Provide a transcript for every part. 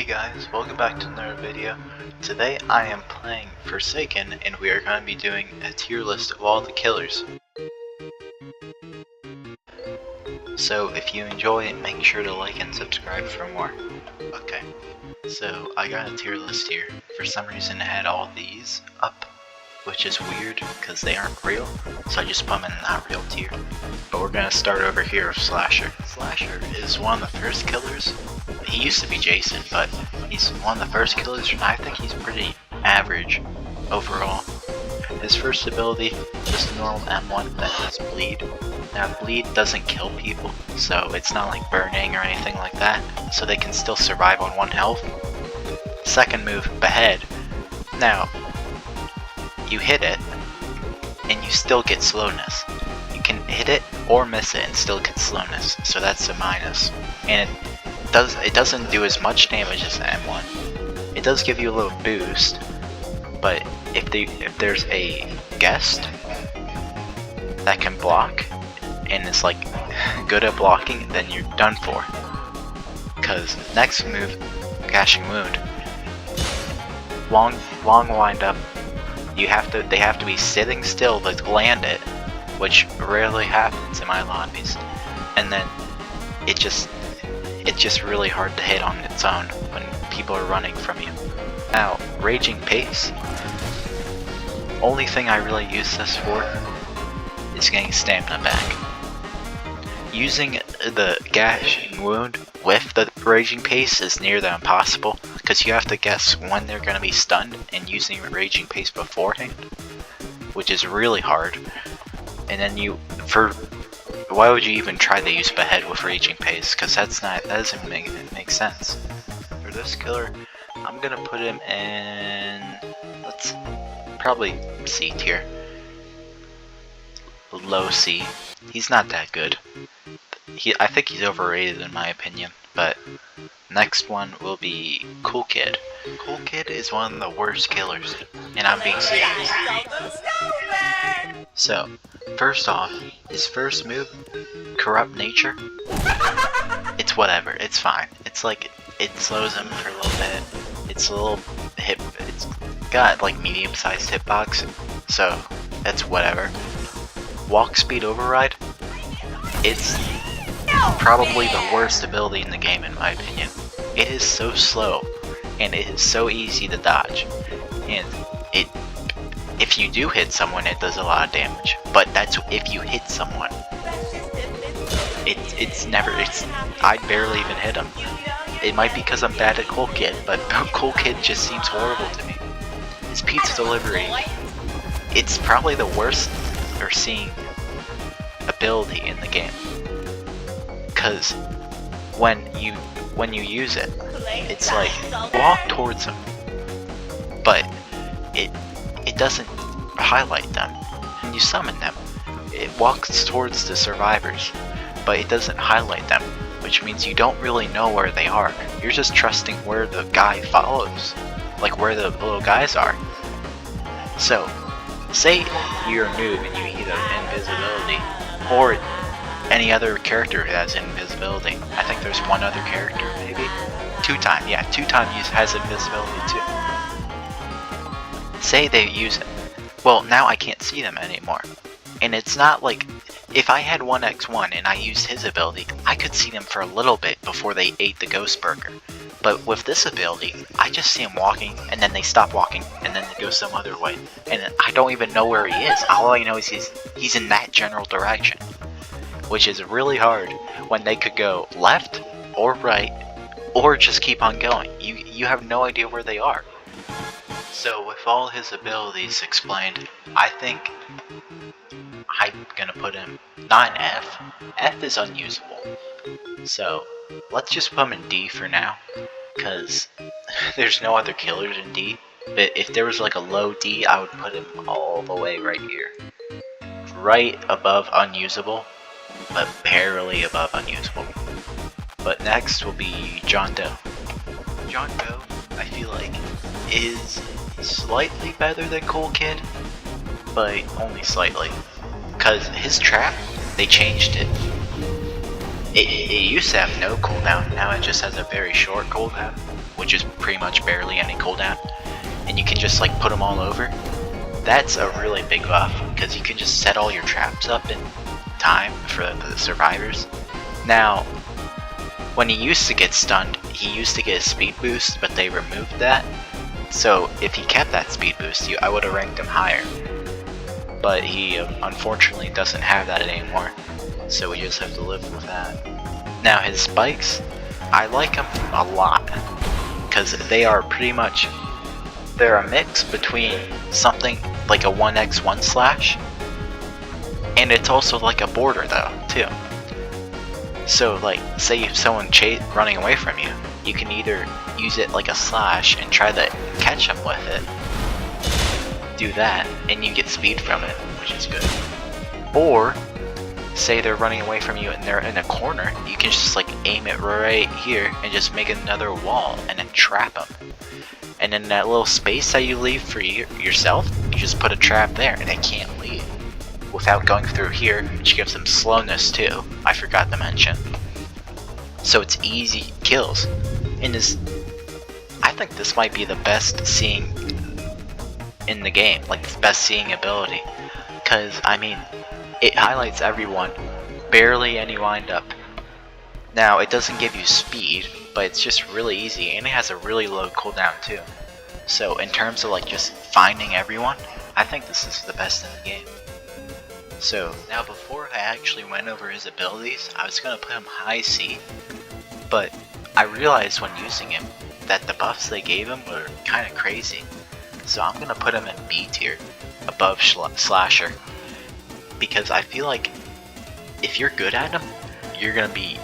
guys, welcome back to another video. Today I am playing Forsaken and we are going to be doing a tier list of all the killers. So if you enjoy it, make sure to like and subscribe for more. Okay, so I got a tier list here. For some reason I had all these up, which is weird because they aren't real, so I just put them in not real tier. But we're going to start over here with Slasher. Slasher is one of the first killers. He used to be Jason, but he's one of the first killers, and I think he's pretty average overall. His first ability is a normal M1 that has Bleed. Now Bleed doesn't kill people, so it's not like burning or anything like that, so they can still survive on 1 health. Second move, Behead. Now, you hit it, and you still get slowness. You can hit it or miss it and still get slowness, so that's a minus. And it doesn't do as much damage as the M1. It does give you a little boost, but if there's a guest that can block and is like good at blocking, then you're done for. Cause next move, Gashing Wound, long wind up. They have to be sitting still to land it, which rarely happens in my lobbies, and then it's just really hard to hit on its own when people are running from you. Now, Raging Pace. Only thing I really use this for is getting stamina back. Using the Gashing Wound with the Raging Pace is near the impossible, because you have to guess when they're going to be stunned and using Raging Pace beforehand, which is really hard. And then why would you even try to use Behead with Raging Pace? Because that doesn't make sense. For this killer, I'm gonna put him in, let's probably C tier. Low C. He's not that good. I think he's overrated in my opinion. But next one will be Cool Kid. Cool Kid is one of the worst killers, and I'm being serious. So, first off, his first move, Corrupt Nature, it's whatever, it's fine. It's like, it slows him for a little bit. It's got like medium-sized hitbox, so that's whatever. Walk Speed Override, it's probably the worst ability in the game in my opinion. It is so slow, and it is so easy to dodge, and if you do hit someone, it does a lot of damage, but that's if you hit someone. I barely even hit him. It might be because I'm bad at Cool Kid, but Cool Kid just seems horrible to me. His pizza delivery, it's probably the worst or seeing ability in the game. Cause when you use it, it's like walk towards him, but it doesn't highlight them. When you summon them, it walks towards the survivors, but it doesn't highlight them, which means you don't really know where they are. You're just trusting where the guy follows, like where the little guys are. So, say you're a noob and you either invisibility, or any other character who has invisibility. I think there's one other character, maybe? 2-time has invisibility too. Say they use it. Well, now I can't see them anymore. And it's not like, if I had 1x1 and I used his ability, I could see them for a little bit before they ate the ghost burger. But with this ability, I just see him walking, and then they stop walking, and then they go some other way. And I don't even know where he is. All I know is he's in that general direction. Which is really hard when they could go left or right, or just keep on going. You have no idea where they are. So with all his abilities explained, I think I'm gonna put him not in F. F is unusable. So let's just put him in D for now, because there's no other killers in D. But if there was like a low D, I would put him all the way right here. Right above unusable, but barely above unusable. But next will be John Doe. John Doe, I feel like, is slightly better than Cool Kid, but only slightly. Cause his trap, they changed it. It used to have no cooldown, now it just has a very short cooldown. which is pretty much barely any cooldown, and you can just like put them all over. That's a really big buff, because you can just set all your traps up in time for the survivors. Now, when he used to get stunned, he used to get a speed boost, but they removed that. So if he kept that speed boost, I would have ranked him higher. But he unfortunately doesn't have that anymore, so we just have to live with that. Now his spikes, I like them a lot, because they are pretty much, they're a mix between something like a 1x1 slash, and it's also like a border though, too. So like, say if someone running away from you, you can either use it like a slash and try to catch them with it, do that, and you get speed from it, which is good. Or, say they're running away from you and they're in a corner, you can just like aim it right here and just make another wall and then trap them. And in that little space that you leave for yourself, you just put a trap there and they can't leave without going through here, which gives them slowness too, I forgot to mention. So it's easy kills. And I think this might be the best seeing in the game, like the best seeing ability. Because, I mean, it highlights everyone, barely any wind up. Now, it doesn't give you speed, but it's just really easy, and it has a really low cooldown too. So in terms of like just finding everyone, I think this is the best in the game. So now before I actually went over his abilities, I was going to put him high C, but I realized when using him that the buffs they gave him were kind of crazy. So I'm going to put him in B tier, above Slasher, because I feel like if you're good at him, you're going to be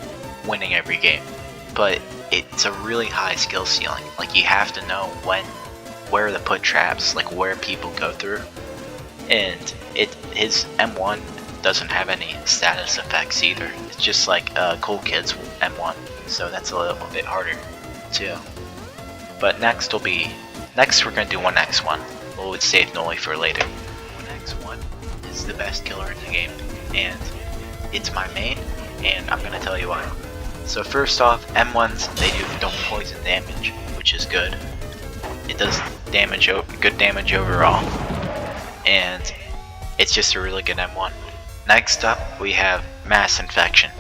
winning every game. But it's a really high skill ceiling. Like, you have to know where to put traps, like where people go through. And his M1 doesn't have any status effects either. It's just like Cool Kid's M1, so that's a little bit harder too. But next we're gonna do 1x1. We'll save Noli for later. 1x1 is the best killer in the game, and it's my main, and I'm gonna tell you why. So first off, M1s, they don't poison damage, which is good. It does good damage overall, and it's just a really good M1. Next up, we have Mass Infection.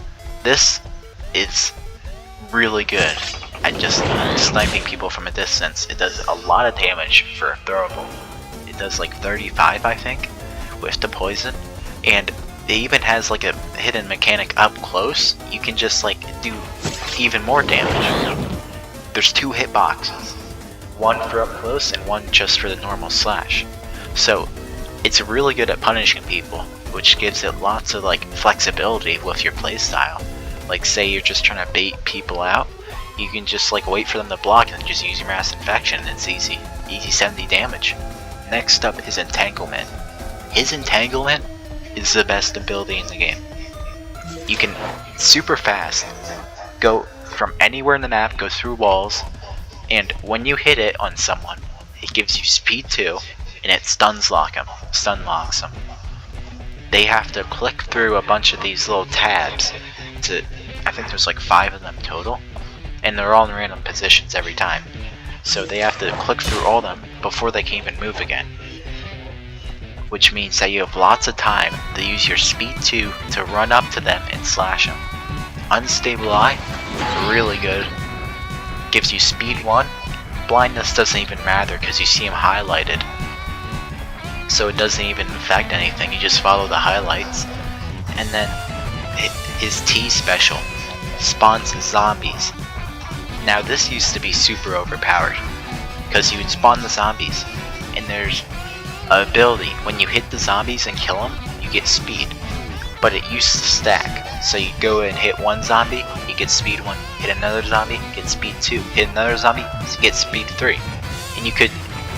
This is really good at just sniping people from a distance. It does a lot of damage for a throwable. It does like 35, I think, with the poison, and it even has like a hidden mechanic up close. You can just like do even more damage. There's 2 hitboxes, one for up close and one just for the normal slash. So it's really good at punishing people, which gives it lots of like flexibility with your playstyle. Like say you're just trying to bait people out, you can just like wait for them to block and just use your Mass Infection, and it's easy 70 damage. Next up is Entanglement. His Entanglement is the best ability in the game. You can super fast go from anywhere in the map, go through walls, and when you hit it on someone, it gives you speed 2, and it stun locks them. They have to click through a bunch of these little tabs I think there's like 5 of them total, and they're all in random positions every time. So they have to click through all of them before they can even move again. Which means that you have lots of time to use your speed 2 to run up to them and slash them. Unstable Eye, really good. Gives you speed 1. Blindness doesn't even matter because you see him highlighted. So it doesn't even affect anything, you just follow the highlights. And then his T special spawns zombies. Now this used to be super overpowered, because you would spawn the zombies, and there's an ability, when you hit the zombies and kill them, you get speed. But it used to stack, so you go and hit one zombie, you get speed 1, hit another zombie, get speed 2, hit another zombie, get speed 3. And you could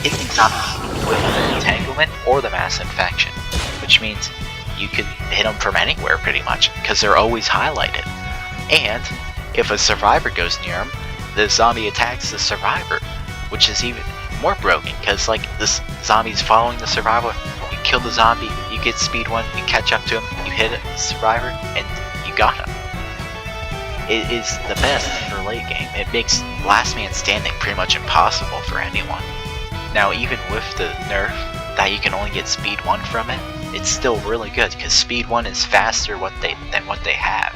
hit these zombies with the Entanglement or the Mass Infection, which means you could hit them from anywhere pretty much, because they're always highlighted. And if a survivor goes near them, the zombie attacks the survivor, which is even more broken, because like this zombie's following the survivor, you kill the zombie, you get speed 1, you catch up to him, you hit the survivor, and you got him. It is the best for late game. It makes last man standing pretty much impossible for anyone. Now even with the nerf that you can only get speed 1 from it, it's still really good because speed 1 is faster than what they have.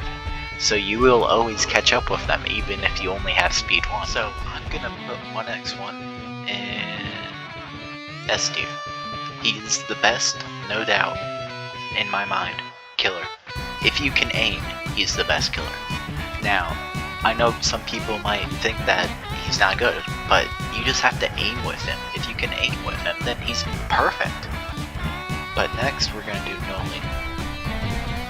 So you will always catch up with them even if you only have speed 1. So I'm gonna put 1x1 in S tier. He's the best, no doubt, in my mind, killer. If you can aim, he's the best killer. Now, I know some people might think that he's not good, but you just have to aim with him. If you can aim with him, then he's perfect. But next, we're gonna do Noli.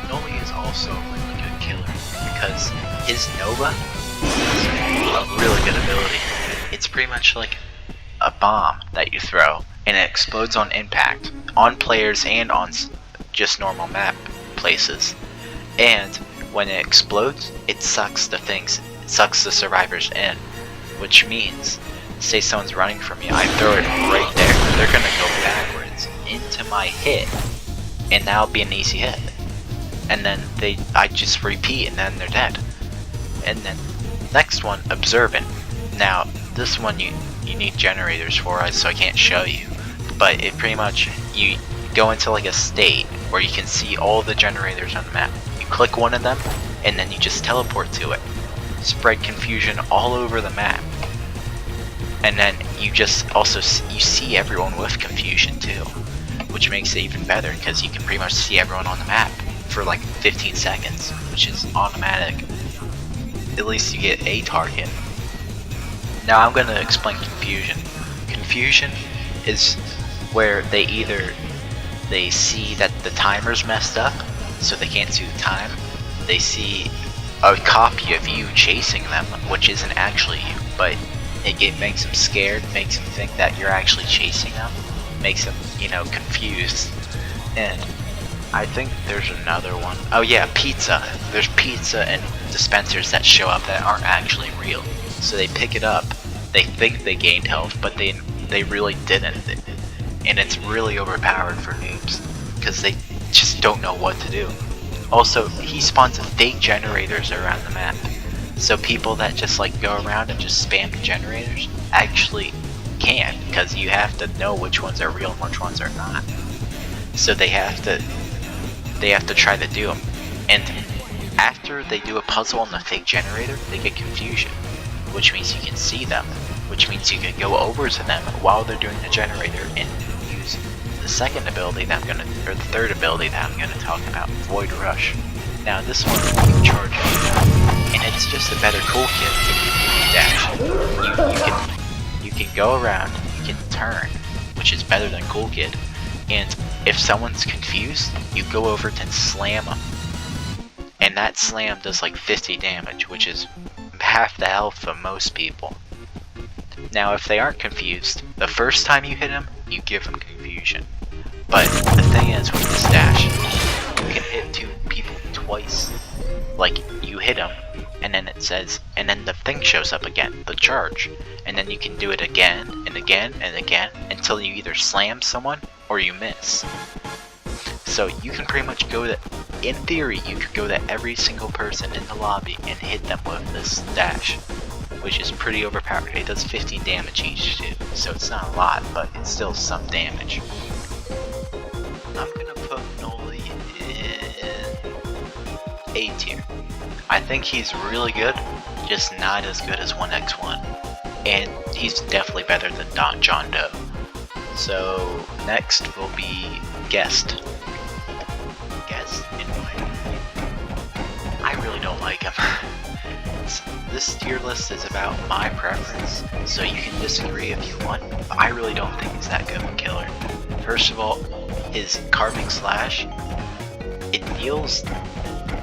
Noli is also a really good killer because his Nova is a really good ability. It's pretty much like a bomb that you throw, and it explodes on impact, on players and on just normal map places. And when it explodes, it sucks the survivors in, which means, say someone's running from me, I throw it right there, they're gonna go backwards into my hit, and that'll be an easy hit. And then I just repeat, and then they're dead. And then next one, Observant. Now this one you need generators for, so I can't show you, but it pretty much, you go into like a state where you can see all the generators on the map. You click one of them, and then you just teleport to it. Spread confusion all over the map. And then you just also you see everyone with confusion too, which makes it even better because you can pretty much see everyone on the map for like 15 seconds, which is automatic. At least you get a target. Now I'm going to explain confusion. Confusion is where they see that the timer's messed up, so they can't see the time. They see a copy of you chasing them, which isn't actually you, but it makes them scared, makes them think that you're actually chasing them, makes them, confused. And I think there's another one. Oh yeah, pizza. There's pizza and dispensers that show up that aren't actually real. So they pick it up, they think they gained health, but they really didn't. And it's really overpowered for noobs, because they just don't know what to do. Also, he spawns fake generators around the map. So people that just go around and just spam generators actually can't, because you have to know which ones are real and which ones are not. So they have to try to do them. And after they do a puzzle on the fake generator, they get confusion, which means you can see them, which means you can go over to them while they're doing the generator and use the second ability that the third ability that I'm gonna talk about, Void Rush. Now this one you charge up, and it's just a better cool kit dash. You can go around, you can turn, which is better than Cool Kid, and if someone's confused, you go over and slam them. And that slam does 50 damage, which is half the health of most people. Now if they aren't confused, the first time you hit them, you give them confusion. But the thing is with this dash, you can hit 2 people twice. You hit them, and then it says, and then the thing shows up again, the charge. And then you can do it again, and again, and again, until you either slam someone, or you miss. So you can pretty much go to, in theory, you could go to every single person in the lobby and hit them with this dash, which is pretty overpowered. It does 15 damage each too, so it's not a lot, but it's still some damage. I'm gonna put Noli in A tier. I think he's really good, just not as good as 1x1, and he's definitely better than John Doe. So next will be Guest. I really don't like him. This tier list is about my preference, so you can disagree if you want, but I really don't think he's that good of a killer. First of all, his Carving Slash, it deals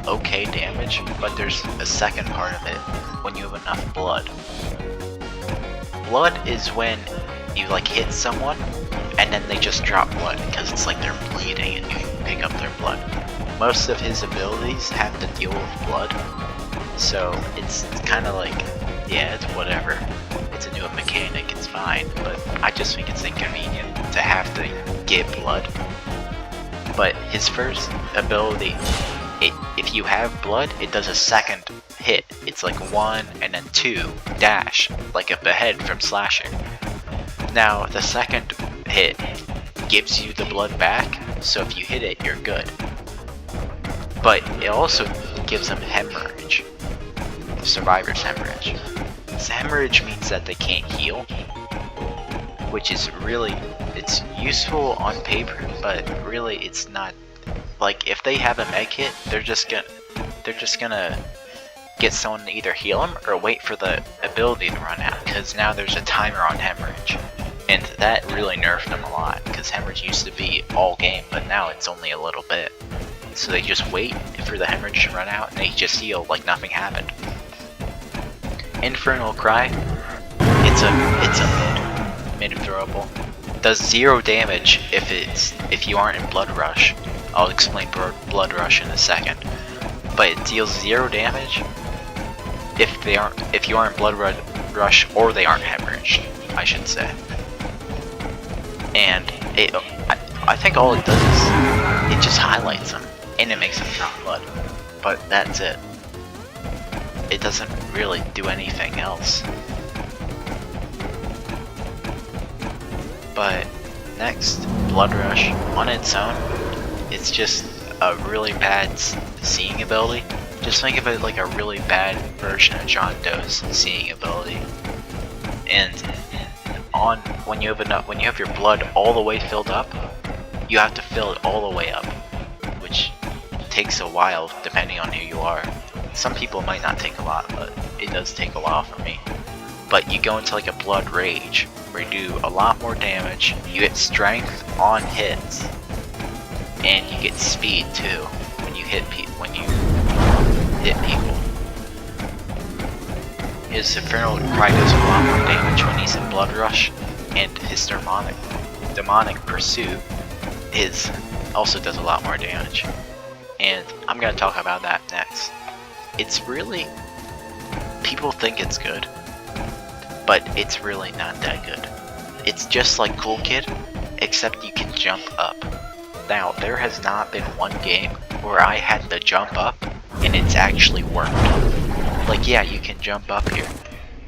okay damage, but there's a second part of it, when you have enough blood. Blood is when you hit someone, and then they just drop blood, because it's they're bleeding and you pick up their blood. Most of his abilities have to deal with blood, so it's kind of yeah, it's whatever. It's a new mechanic, it's fine, but I just think it's inconvenient to have to get blood. But his first ability if you have blood, it does a second hit. It's like 1 and then 2 dash, like a behead from slashing. Now the second hit gives you the blood back, so if you hit it, you're good. But it also gives them hemorrhage. Survivor's hemorrhage. So hemorrhage means that they can't heal, which is really, it's useful on paper, but really it's not. Like if they have a med kit, they're just gonna get someone to either heal them or wait for the ability to run out, because now there's a timer on hemorrhage, and that really nerfed them a lot, because hemorrhage used to be all game, but now it's only a little bit. So they just wait for the hemorrhage to run out and they just heal like nothing happened. Infernal Cry, it's a mid throwable. Does 0 damage if you aren't in Blood Rush. I'll explain Blood Rush in a second. But it deals 0 damage if you aren't Blood Rush or they aren't hemorrhaged, I should say. And I think all it does is it just highlights them and it makes them drop blood. But that's it. It doesn't really do anything else. But next, Blood Rush on its own, it's just a really bad seeing ability. Just think of it like a really bad version of John Doe's seeing ability. And when you have your blood all the way filled up, you have to fill it all the way up, which takes a while depending on who you are. Some people might not take a lot, but it does take a while for me. But you go into like a Blood Rage, where you do a lot more damage, you get strength on hits, and you get speed too when you hit people. His Infernal Cry does a lot more damage when he's in Blood Rush, and his Demonic Pursuit also does a lot more damage. And I'm gonna talk about that next. It's really, people think it's good, but it's really not that good. It's just like Cool Kid, except you can jump up. Now, there has not been one game where I had to jump up and it's actually worked. Like, yeah, you can jump up here,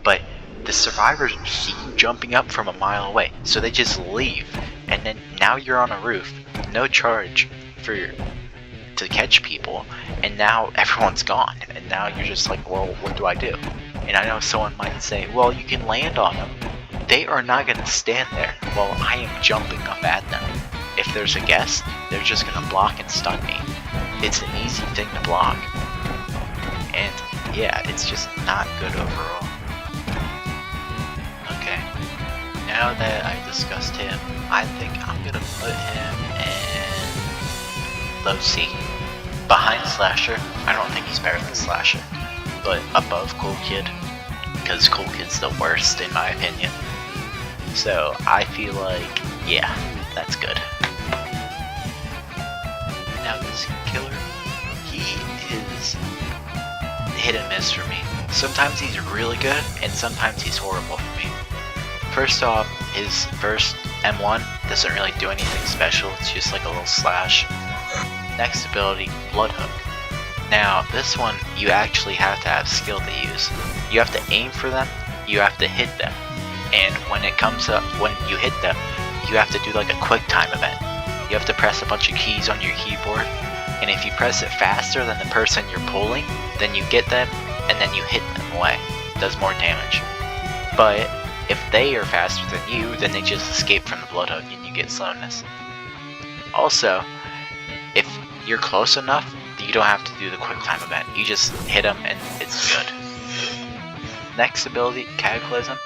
but the survivors see you jumping up from a mile away, so they just leave, and then now you're on a roof, no charge to catch people, and now everyone's gone, and now you're just like, well, what do I do? And I know someone might say, well, you can land on them. They are not going to stand there while I am jumping up at them. If there's a guest, they're just going to block and stun me. It's an easy thing to block. And yeah, it's just not good overall. Okay, now that I've discussed him, I think I'm going to put him in low C. Behind Slasher. I don't think he's better than Slasher, but above Cool Kid, because Cool Kid's the worst in my opinion. So I feel like, yeah, that's good. Now this killer, he is hit and miss for me. Sometimes he's really good, and sometimes he's horrible for me. First off, his first M1 doesn't really do anything special, it's just like a little slash. Next ability, Blood Hook. Now, this one, you actually have to have skill to use. You have to aim for them, you have to hit them, and when it comes up, when you hit them, you have to do like a quick time event. You have to press a bunch of keys on your keyboard, and if you press it faster than the person you're pulling, then you get them, and then you hit them away. It does more damage. But if they are faster than you, then they just escape from the Blood Hook and you get slowness. Also, if you're close enough, you don't have to do the quick time event. You just hit them and it's good. Next ability, Cataclysm.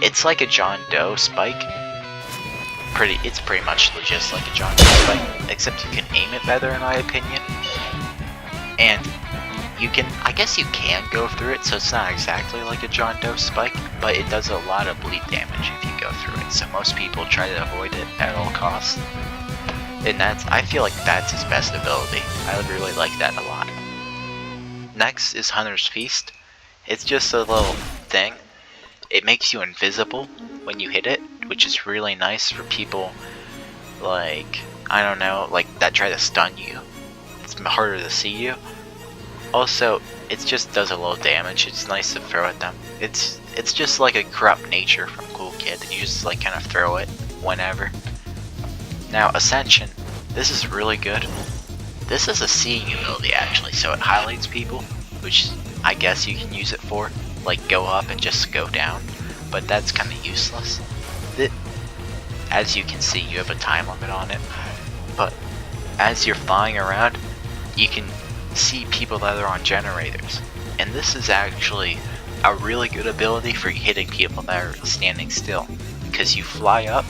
It's like a John Doe spike. It's pretty much just like a John Doe spike, except you can aim it better in my opinion. And you can, I guess you can go through it, so it's not exactly like a John Doe spike, but it does a lot of bleed damage if you go through it. So most people try to avoid it at all costs. And I feel like that's his best ability. I really like that a lot. Next is Hunter's Feast. It's just a little thing. It makes you invisible when you hit it, which is really nice for people like, I don't know, like that try to stun you. it's harder to see you. Also, it just does a little damage. It's nice to throw at them. It's just like a corrupt nature from Cool Kid. You just like kind of throw it whenever. Now Ascension, this is really good. This is a seeing ability actually, so it highlights people, which I guess you can use it for, like go up and just go down, but that's kind of useless. As you can see, you have a time limit on it, but as you're flying around, you can see people that are on generators, and this is actually a really good ability for hitting people that are standing still, because you fly up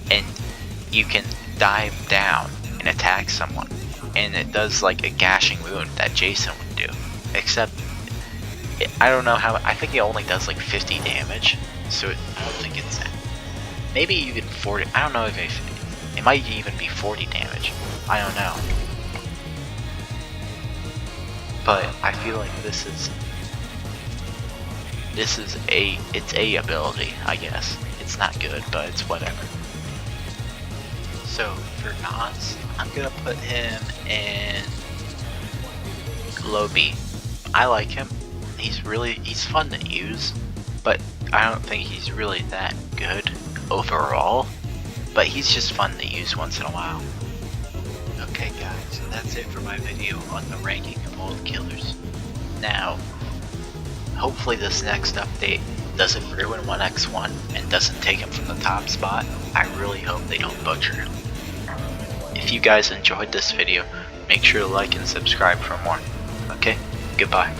and you can dive down and attack someone, and it does like a gashing wound that Jason would do, except I don't know how, I think it only does like 50 damage, so I don't think it's, maybe even 40, I don't know if it might even be 40 damage, I don't know. But I feel like it's a ability, I guess. It's not good, but it's whatever. So for Nas, I'm gonna put him in low B. I like him. He's fun to use, but I don't think he's really that good overall. But he's just fun to use once in a while. Okay guys, that's it for my video on the ranking of all the killers. Now, hopefully this next update doesn't ruin 1x1 and doesn't take him from the top spot. I really hope they don't butcher him. If you guys enjoyed this video, make sure to like and subscribe for more. Okay, goodbye.